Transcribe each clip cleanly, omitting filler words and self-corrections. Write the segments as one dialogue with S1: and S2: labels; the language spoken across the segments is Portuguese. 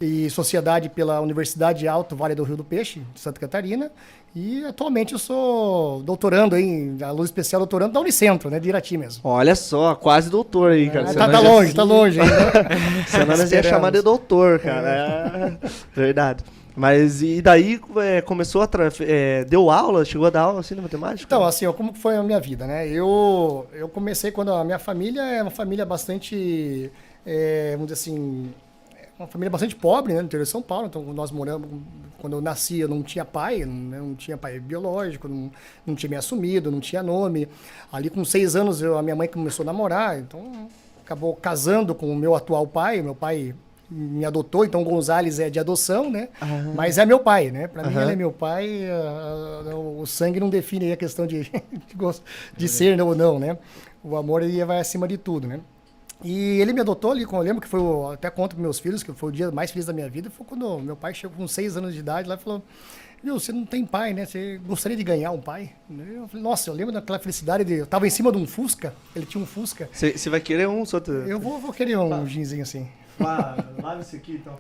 S1: e Sociedade pela Universidade Alto Vale do Rio do Peixe, de Santa Catarina. E atualmente eu sou doutorando aí, aluno especial doutorando da Unicentro, né, de Irati mesmo.
S2: Olha só, quase doutor aí, cara.
S1: Tá longe ainda.
S2: Senão nós ia chamar de doutor, cara. Verdade. Mas e daí começou deu aula, chegou a dar aula assim na matemática?
S1: Então, assim, ó, como que foi a minha vida, né? Eu comecei quando a minha família é uma família bastante, vamos dizer assim, uma família bastante pobre, né, no interior de São Paulo. Então, nós moramos, quando eu nasci, eu não tinha pai, né, não tinha pai biológico, não tinha me assumido, não tinha nome. Ali com 6 anos, a minha mãe começou a namorar, então acabou casando com o meu atual pai. Meu pai me adotou, então Gonzales é de adoção, né? Mas é meu pai, né? Para mim ele é meu pai, o sangue não define aí a questão de ser ou não, né? O amor ele vai acima de tudo, né? E ele me adotou ali, eu lembro que foi, até conto para meus filhos, que foi o dia mais feliz da minha vida, foi quando meu pai chegou com 6 anos de idade lá e falou: viu, você não tem pai, né? Você gostaria de ganhar um pai? Eu falei, nossa, eu lembro daquela felicidade eu tava em cima de um Fusca, ele tinha um Fusca.
S2: Você vai querer um?
S1: Eu vou querer um jeanzinho assim.
S2: Lava esse aqui, então.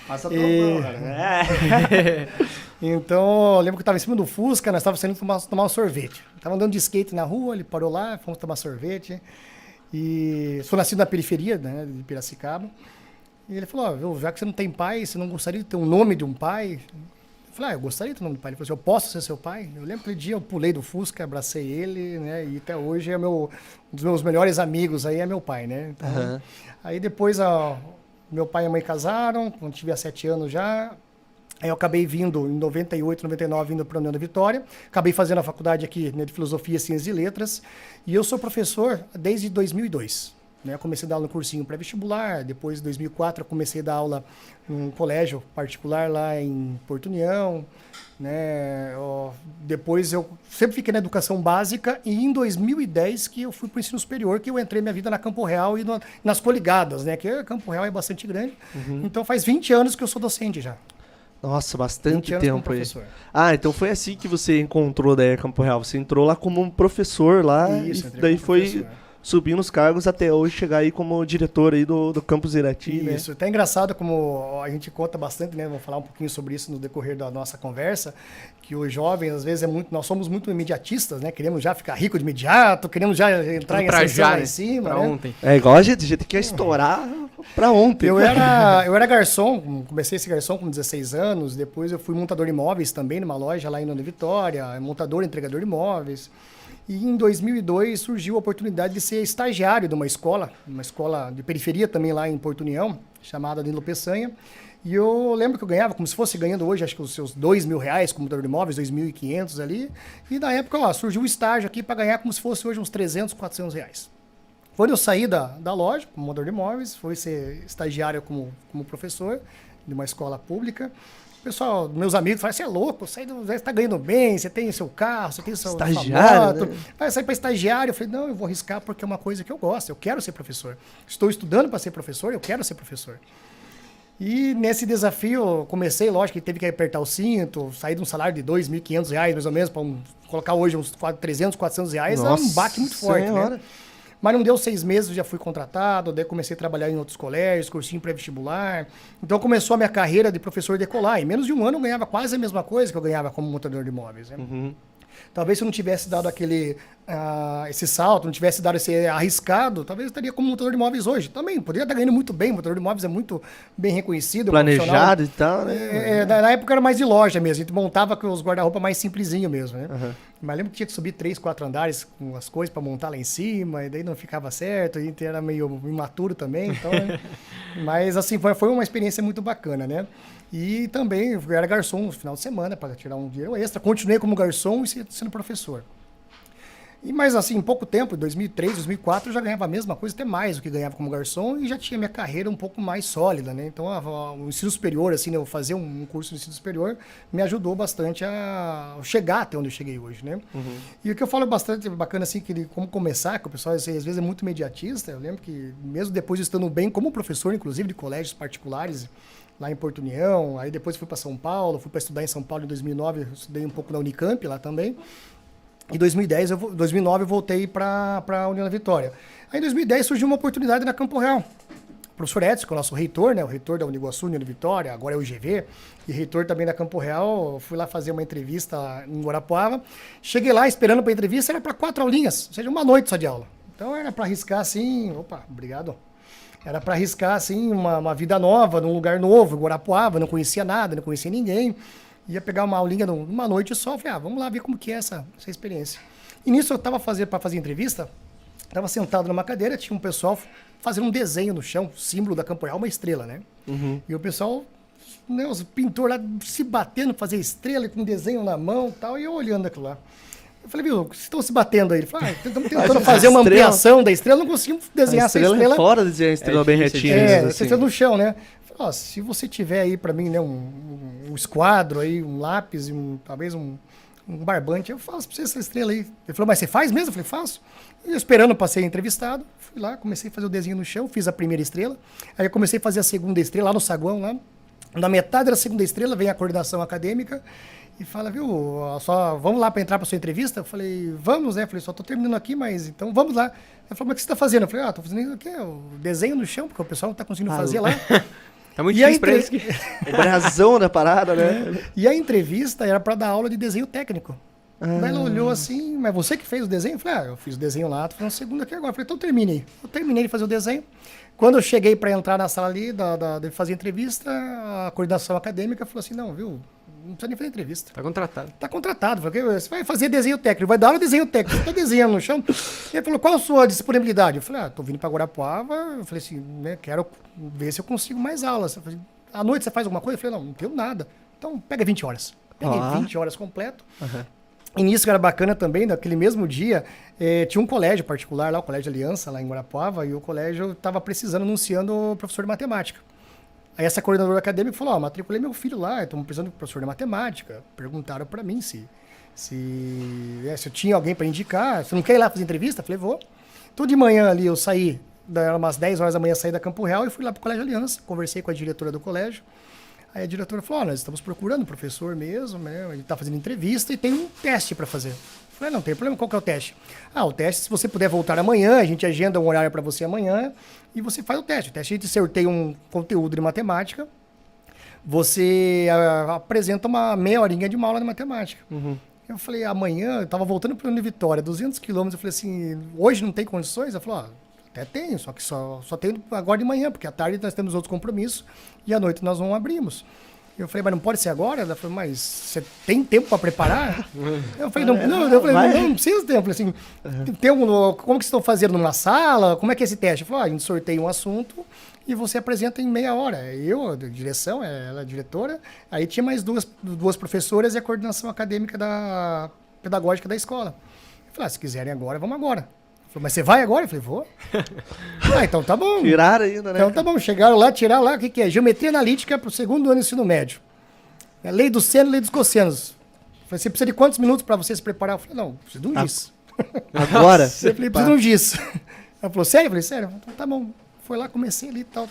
S2: Passa
S1: Então, eu lembro que eu estava em cima do Fusca, nós estávamos saindo tomar um sorvete. Estava andando de skate na rua, ele parou lá, fomos tomar sorvete. E sou nascido na periferia, né, de Piracicaba. E ele falou, já que você não tem pai, você não gostaria de ter um nome de um pai? Eu falei, eu gostaria de ter o nome do pai. Ele falou assim, eu posso ser seu pai? Eu lembro que aquele dia eu pulei do Fusca, abracei ele, né, e até hoje é um dos meus melhores amigos aí é meu pai, né. Então, aí depois meu pai e a mãe casaram, quando tive 7 anos já. Aí eu acabei vindo, em 98, 99, vindo para a União da Vitória. Acabei fazendo a faculdade aqui, né, de Filosofia, Ciências e Letras. E eu sou professor desde 2002. Né? Eu comecei a dar aula no cursinho pré-vestibular. Depois, em 2004, eu comecei a dar aula em um colégio particular lá em Porto União. Né? Depois, eu sempre fiquei na educação básica. E em 2010, que eu fui para o ensino superior, que eu entrei minha vida na Campo Real e nas coligadas. Né? Que Campo Real é bastante grande. Então, faz 20 anos que eu sou docente já.
S2: Nossa, bastante tempo aí.
S1: Professor.
S2: Então foi assim que você encontrou daí a Campo Real. Você entrou lá como um professor lá.
S1: Isso,
S2: e daí foi subindo os cargos até hoje chegar aí como diretor aí do Campus Irati, né?
S1: Isso, até engraçado como a gente conta bastante, né? Vou falar um pouquinho sobre isso no decorrer da nossa conversa, que os jovens, às vezes, nós somos muito imediatistas, né? Queremos já ficar rico de imediato, queremos já entrar em ascensão lá em cima,
S2: pra
S1: né?
S2: ontem. É igual a gente quer estourar pra ontem.
S1: Eu era garçom, comecei a ser garçom com 16 anos, depois eu fui montador de imóveis também numa loja lá em Nova Vitória, montador e entregador de imóveis. E em 2002 surgiu a oportunidade de ser estagiário de uma escola de periferia também lá em Porto União, chamada Danilo Peçanha. E eu lembro que eu ganhava, como se fosse ganhando hoje, acho que os seus R$2.000 como montador de imóveis, 2.500 ali. E na época, surgiu um estágio aqui para ganhar como se fosse hoje uns R$300, R$400. Quando eu saí da loja, como montador de imóveis, fui ser estagiário como professor de uma escola pública. O pessoal, meus amigos, falaram, você é louco, você está ganhando bem, você tem seu carro, você tem sua moto, né? Vai sair para estagiário. Eu falei, não, eu vou arriscar porque é uma coisa que eu gosto, eu quero ser professor. Estou estudando para ser professor, eu quero ser professor. E nesse desafio, comecei, lógico, que teve que apertar o cinto, sair de um salário de R$2.500, mais ou menos, para colocar hoje uns R$300, R$400,
S2: Nossa,
S1: é um baque muito forte, né? Mas não deu 6 meses, já fui contratado, daí comecei a trabalhar em outros colégios, cursinho pré-vestibular. Então começou a minha carreira de professor decolar. Em menos de um ano eu ganhava quase a mesma coisa que eu ganhava como montador de imóveis. Né? Talvez se eu não tivesse dado esse salto, não tivesse dado esse arriscado, talvez eu estaria como montador de imóveis hoje. Também, poderia estar ganhando muito bem, montador de imóveis é muito bem reconhecido.
S2: Planejado e tal, né?
S1: Na época era mais de loja mesmo, a gente montava com os guarda-roupa mais simplesinho mesmo, né? Mas lembro que tinha que subir 3, 4 andares com as coisas para montar lá em cima, e daí não ficava certo, a gente era meio imaturo também, então... Né? Mas assim, foi uma experiência muito bacana, né? E também eu era garçom no final de semana para tirar um dinheiro extra. Continuei como garçom e sendo professor. Mas assim, em pouco tempo, em 2003, 2004, eu já ganhava a mesma coisa, até mais do que ganhava como garçom, e já tinha minha carreira um pouco mais sólida, né? Então, o ensino superior, assim, né, eu fazer um curso de ensino superior, me ajudou bastante a chegar até onde eu cheguei hoje, né? E o que eu falo bastante bacana, assim, como começar, que o pessoal, assim, às vezes, é muito imediatista. Eu lembro que, mesmo depois de estando bem como professor, inclusive, de colégios particulares, lá em Porto União, aí depois fui para São Paulo, fui para estudar em São Paulo em 2009, eu estudei um pouco na Unicamp lá também. Em 2009 eu voltei para a União da Vitória. Aí em 2010 surgiu uma oportunidade na Campo Real professor Edson, que é o nosso reitor, né? O reitor da Uniguaçu, União de Vitória, agora é o IGV, e reitor também da Campo Real. Fui lá fazer uma entrevista em Guarapuava. Cheguei lá esperando para a entrevista, era para 4 aulinhas, ou seja, uma noite só de aula. Então era para arriscar assim, opa, obrigado. Era para arriscar assim uma vida nova, num lugar novo, em Guarapuava, não conhecia nada, não conhecia ninguém. Ia pegar uma aulinha numa noite só, falei, vamos lá ver como que é essa experiência. E nisso eu estava para fazer entrevista, estava sentado numa cadeira, tinha um pessoal fazendo um desenho no chão, símbolo da Campo Real, uma estrela, né?
S2: Uhum.
S1: E o pessoal, né, os pintores lá se batendo, fazer estrela com um desenho na mão e tal, e eu olhando aquilo lá. Eu falei, viu, vocês estão se batendo aí? Ele falou, estamos tentando fazer uma ampliação da estrela, não conseguimos desenhar essa estrela.
S2: Fora desenhar a estrela bem retinha.
S1: Assim. No chão, né? Eu falei, se você tiver aí para mim, né, um esquadro aí, um lápis, talvez um barbante, eu faço para você essa estrela aí. Ele falou, mas você faz mesmo? Eu falei, faço. E eu esperando para ser entrevistado, fui lá, comecei a fazer o desenho no chão, fiz a primeira estrela, aí eu comecei a fazer a segunda estrela lá no saguão, lá. Na metade da segunda estrela vem a coordenação acadêmica e fala, viu, só vamos lá para entrar para sua entrevista? Eu falei, vamos, né? Eu falei, só tô terminando aqui, mas então vamos lá. Ele falou, mas o que você está fazendo? Eu falei, tô fazendo aqui, o desenho no chão, porque o pessoal não está conseguindo fazer lá.
S3: Tá muito difícil pra eles.
S2: O brasão da parada, né?
S1: E a entrevista era para dar aula de desenho técnico. Daí ela olhou assim, mas você que fez o desenho? Eu falei, eu fiz o desenho lá, tô fazendo o segundo aqui agora. Eu falei, então termine aí. Eu terminei de fazer o desenho. Quando eu cheguei para entrar na sala ali, de fazer entrevista, a coordenação acadêmica falou assim, não, viu, não precisa nem fazer entrevista.
S3: Tá contratado.
S1: Tá contratado. Falei, você vai fazer desenho técnico, vai dar aula de desenho técnico, você tá desenhando no chão. E ele falou, qual a sua disponibilidade? Eu falei, tô vindo para Guarapuava, eu falei assim, né, quero ver se eu consigo mais aulas. Eu falei, à noite você faz alguma coisa? Eu falei, não tenho nada. Então pega 20 horas. Peguei 20 horas completo.
S2: Uhum.
S1: E nisso que era bacana também, naquele mesmo dia, tinha um colégio particular lá, o Colégio Aliança, lá em Guarapuava, e o colégio estava precisando, anunciando o professor de matemática. Aí essa coordenadora acadêmica falou, matriculei meu filho lá, estamos precisando de professor de matemática. Perguntaram para mim se eu tinha alguém para indicar, você não quer ir lá fazer entrevista? Eu falei, vou. Então de manhã ali eu saí, era umas 10 horas da manhã, saí da Campo Real e fui lá para o Colégio Aliança, conversei com a diretora do colégio. Aí a diretora falou, nós estamos procurando um professor mesmo, né? Ele está fazendo entrevista e tem um teste para fazer. Eu falei, não tem problema, qual que é o teste? O teste, se você puder voltar amanhã, a gente agenda um horário para você amanhã e você faz o teste. O teste, a gente sorteia um conteúdo de matemática, você apresenta uma meia horinha de uma aula de matemática.
S2: Uhum.
S1: Eu falei, amanhã, eu estava voltando para o Vitória, 200 quilômetros, eu falei assim, hoje não tem condições? Ela falou, até tenho, só que só tenho agora de manhã, porque à tarde nós temos outros compromissos e à noite nós não abrimos. Eu falei, mas não pode ser agora? Ela falou, mas você tem tempo para preparar? Eu falei, não precisa de tempo. Eu falei assim, como que vocês estão fazendo numa sala? Como é que é esse teste? Eu falei, a gente sorteia um assunto e você apresenta em meia hora. Eu, a direção, ela a diretora, aí tinha mais duas professoras e a coordenação acadêmica pedagógica da escola. Eu falei, se quiserem agora, vamos agora. Mas você vai agora? Eu falei, vou. Então tá bom.
S2: Tiraram ainda, né?
S1: Então tá bom, chegaram lá, tiraram lá, o que é? Geometria analítica para o segundo ano do ensino médio. Lei do seno, lei dos cossenos. Eu falei, você precisa de quantos minutos para você se preparar? Eu falei, não, preciso de um giz.
S2: Agora?
S1: Eu falei, preciso de um giz. Ela falou, sério? Eu falei, sério? Então tá bom. Foi lá, comecei ali, tal,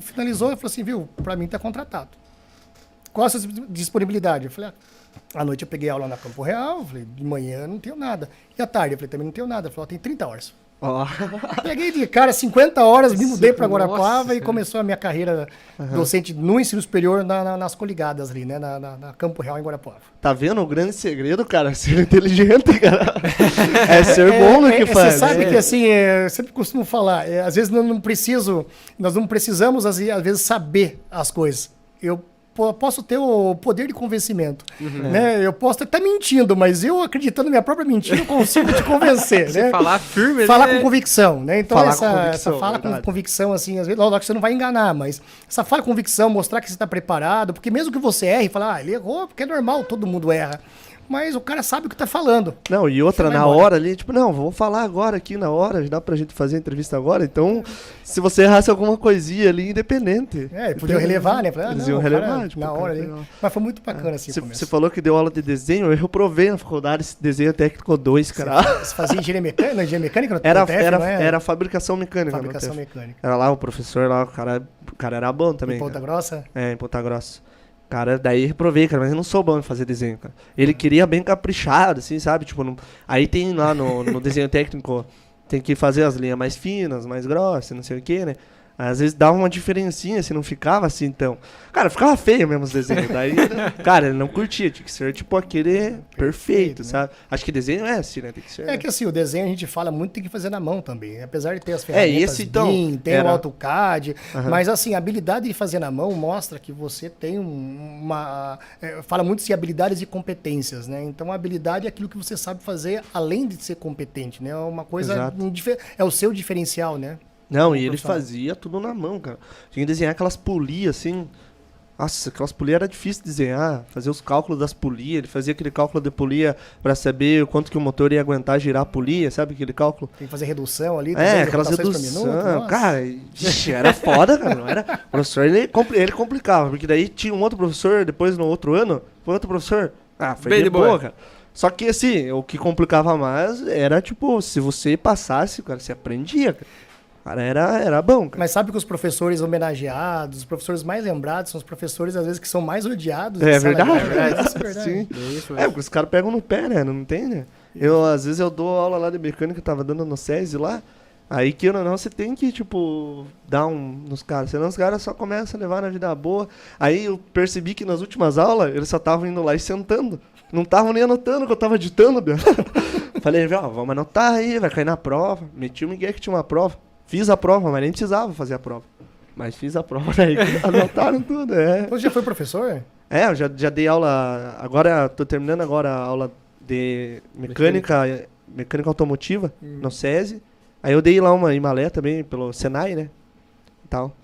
S1: finalizou. Ela falou assim, viu, para mim tá contratado. Qual a sua disponibilidade? Eu falei, à noite eu peguei aula na Campo Real, falei, de manhã não tenho nada. E à tarde, eu falei, também não tenho nada. Ela falou, tem 30 horas. Peguei de cara 50 horas, me mudei para Guarapuava e começou a minha carreira docente no ensino superior nas coligadas ali, né? Na Campo Real em Guarapuava.
S2: Tá vendo o grande segredo, cara? Ser inteligente, cara. É ser bom no que faz.
S1: Você sabe que assim, eu sempre costumo falar, às vezes nós não precisamos, às vezes, saber as coisas. Eu posso ter o poder de convencimento, né? Eu posso estar mentindo, mas eu acreditando na minha própria mentira, eu consigo te convencer, né?
S3: Falar firme,
S1: falar com convicção, né? Então essa fala
S2: verdade.
S1: com convicção, assim, às vezes, lógico que você não vai enganar, mas essa fala com convicção, mostrar que você está preparado, porque mesmo que você erre, falar, ele errou, porque é normal, todo mundo erra. Mas o cara sabe o que tá falando.
S2: Não, e outra, na hora ali, tipo, não, vamos falar agora aqui na hora, dá pra gente fazer a entrevista agora. Então, se você errasse alguma coisinha ali, independente.
S1: Podiam relevar, né?
S2: Eles iam relevar, tipo,
S1: na hora ali. Mas foi muito bacana, assim,
S2: Você falou que deu aula de desenho, eu reprovei na faculdade esse desenho técnico 2, cara.
S1: Você fazia engenharia mecânica? No
S2: era fabricação mecânica.
S1: Fabricação mecânica.
S2: Era lá o professor, lá, o cara era bom também.
S1: Em Ponta Grossa?
S2: Em Ponta Grossa. Cara, daí reprovei, cara, mas eu não sou bom em fazer desenho, cara. Ele queria bem caprichado, assim, sabe? Tipo, aí tem lá no desenho técnico, tem que fazer as linhas mais finas, mais grossas, não sei o quê, né? Às vezes dava uma diferencinha, se não ficava assim, então. Cara, ficava feio mesmo os desenhos. Daí, cara, ele não curtia, tinha que ser tipo aquele perfeito,
S1: né?
S2: sabe? Acho que desenho é assim, né? Tem que ser.
S1: É que assim, o desenho a gente fala muito, tem que fazer na mão também. Apesar de ter as ferramentas
S2: esse então,
S1: BIM, tem o AutoCAD, mas assim, a habilidade de fazer na mão mostra que você tem fala muito de habilidades e competências, né? Então a habilidade é aquilo que você sabe fazer além de ser competente, né? É uma coisa, é o seu diferencial, né?
S2: Não, e ele fazia tudo na mão, cara. Tinha que desenhar aquelas polias, assim. Nossa, aquelas polias era difícil de desenhar. Fazer os cálculos das polias. Ele fazia aquele cálculo de polia pra saber o quanto que o motor ia aguentar girar a polia, sabe aquele cálculo?
S1: Tem que fazer redução ali.
S2: Aquelas reduções. Cara, era foda, cara. Não era... O professor, ele complicava. Porque daí tinha um outro professor, depois no outro ano, foi outro professor. Foi bem de boa, cara. Só que, assim, o que complicava mais era, tipo, se você passasse, cara, você aprendia, cara. Cara, era bom, cara.
S1: Mas sabe que os professores homenageados, os professores mais lembrados, são os professores, às vezes, que são mais odiados.
S2: É verdade.
S1: Isso é verdade.
S2: Sim. Porque os caras pegam no pé, né? Não tem, né? Às vezes eu dou aula lá de mecânica, tava dando no SESI lá, aí que não, você tem que, tipo, dar nos caras, senão os caras só começam a levar na vida boa. Aí eu percebi que nas últimas aulas, eles só estavam indo lá e sentando. Não estavam nem anotando o que eu tava ditando, meu. Falei, vamos anotar aí, vai cair na prova. Meti o Miguel que tinha uma prova. Fiz a prova, mas nem precisava fazer a prova. Mas fiz a prova, aí anotaram tudo,
S1: Você já foi professor?
S2: Eu já dei aula, agora, tô terminando agora a aula de mecânica automotiva no SESI. Aí eu dei lá uma em Malé também, pelo Senai, né, e tal.